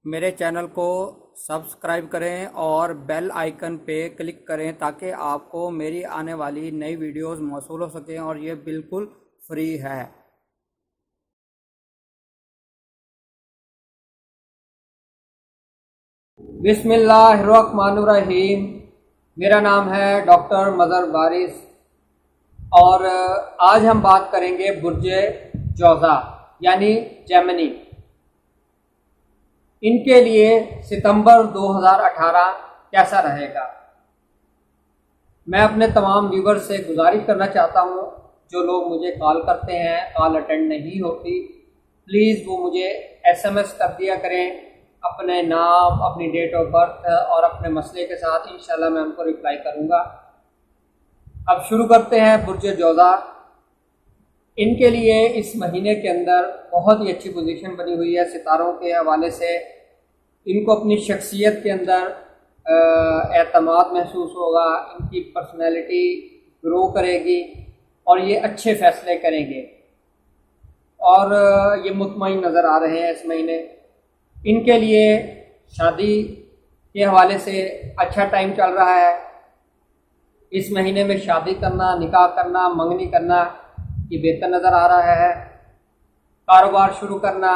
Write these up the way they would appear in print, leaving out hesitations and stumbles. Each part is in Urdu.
میرے چینل کو سبسکرائب کریں اور بیل آئیکن پہ کلک کریں تاکہ آپ کو میری آنے والی نئی ویڈیوز موصول ہو سکیں اور یہ بالکل فری ہے۔ بسم اللہ الرحمن الرحیم۔ میرا نام ہے ڈاکٹر مظہر وارث اور آج ہم بات کریں گے برج جوزا یعنی جیمنی۔ ان کے لیے ستمبر 2018 کیسا رہے گا؟ میں اپنے تمام ویور سے گزارش کرنا چاہتا ہوں، جو لوگ مجھے کال کرتے ہیں، کال اٹینڈ نہیں ہوتی، پلیز وہ مجھے SMS کر دیا کریں اپنے نام، اپنی ڈیٹ آف برتھ اور اپنے مسئلے کے ساتھ۔ انشاءاللہ میں ان کو رپلائی کروں گا۔ اب شروع کرتے ہیں برج جوزا۔ ان کے لیے اس مہینے کے اندر بہت ہی اچھی پوزیشن بنی ہوئی ہے ستاروں کے حوالے سے۔ ان کو اپنی شخصیت کے اندر اعتماد محسوس ہوگا، ان کی پرسنالٹی گرو کرے گی اور یہ اچھے فیصلے کریں گے اور یہ مطمئن نظر آ رہے ہیں اس مہینے۔ ان کے لیے شادی کے حوالے سے اچھا ٹائم چل رہا ہے۔ اس مہینے میں شادی کرنا، نکاح کرنا، منگنی کرنا یہ بہتر نظر آ رہا ہے۔ کاروبار شروع کرنا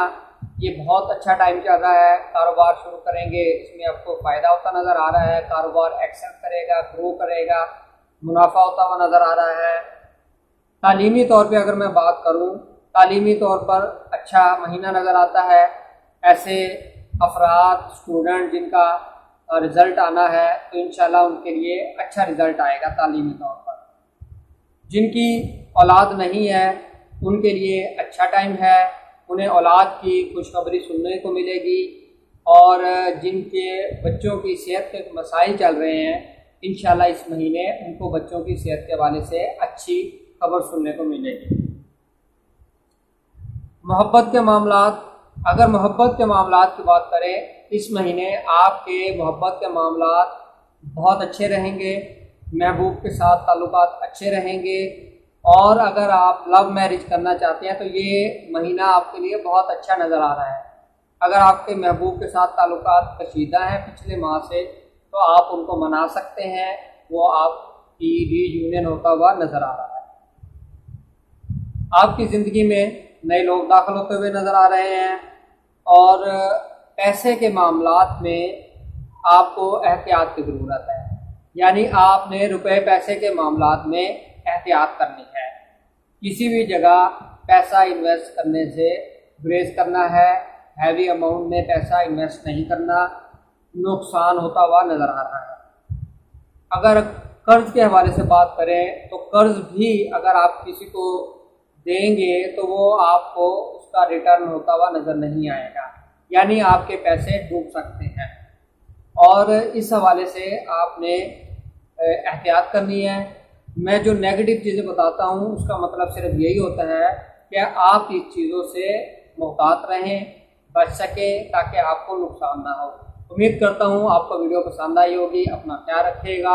یہ بہت اچھا ٹائم چل رہا ہے۔ کاروبار شروع کریں گے، اس میں آپ کو فائدہ ہوتا نظر آ رہا ہے۔ کاروبار ایکسل کرے گا، گرو کرے گا، منافع ہوتا ہوا نظر آ رہا ہے۔ تعلیمی طور پہ اگر میں بات کروں، تعلیمی طور پر اچھا مہینہ نظر آتا ہے۔ ایسے افراد، اسٹوڈنٹ جن کا رزلٹ آنا ہے تو انشاءاللہ ان کے لیے اچھا رزلٹ آئے گا تعلیمی طور پر۔ جن کی اولاد نہیں ہے ان کے لیے اچھا ٹائم ہے، انہیں اولاد کی خوشخبری سننے کو ملے گی، اور جن کے بچوں کی صحت کے مسائل چل رہے ہیں انشاءاللہ اس مہینے ان کو بچوں کی صحت کے حوالے سے اچھی خبر سننے کو ملے گی۔ محبت کے معاملات، اگر محبت کے معاملات کی بات کریں، اس مہینے آپ کے محبت کے معاملات بہت اچھے رہیں گے، محبوب کے ساتھ تعلقات اچھے رہیں گے، اور اگر آپ لو میرج کرنا چاہتے ہیں تو یہ مہینہ آپ کے لیے بہت اچھا نظر آ رہا ہے۔ اگر آپ کے محبوب کے ساتھ تعلقات کشیدہ ہیں پچھلے ماہ سے تو آپ ان کو منا سکتے ہیں، وہ آپ کی ری یونین ہوتا ہوا نظر آ رہا ہے۔ آپ کی زندگی میں نئے لوگ داخل ہوتے ہوئے نظر آ رہے ہیں، اور پیسے کے معاملات میں آپ کو احتیاط کی ضرورت ہے، یعنی آپ نے روپے پیسے کے معاملات میں احتیاط کرنی ہے۔ کسی بھی جگہ پیسہ انویسٹ کرنے سے گریز کرنا ہے، ہیوی اماؤنٹ میں پیسہ انویسٹ نہیں کرنا، نقصان ہوتا ہوا نظر آ رہا ہے۔ اگر قرض کے حوالے سے بات کریں تو قرض بھی اگر آپ کسی کو دیں گے تو وہ آپ کو اس کا ریٹرن ہوتا ہوا نظر نہیں آئے گا، یعنی آپ کے پیسے ڈوب سکتے ہیں، اور اس حوالے سے آپ نے احتیاط کرنی ہے۔ میں جو نیگیٹو چیزیں بتاتا ہوں اس کا مطلب صرف یہی ہوتا ہے کہ آپ اس چیزوں سے محتاط رہیں، بچ سکیں تاکہ آپ کو نقصان نہ ہو۔ امید کرتا ہوں آپ کو ویڈیو پسند آئی ہوگی۔ اپنا خیال رکھیے گا۔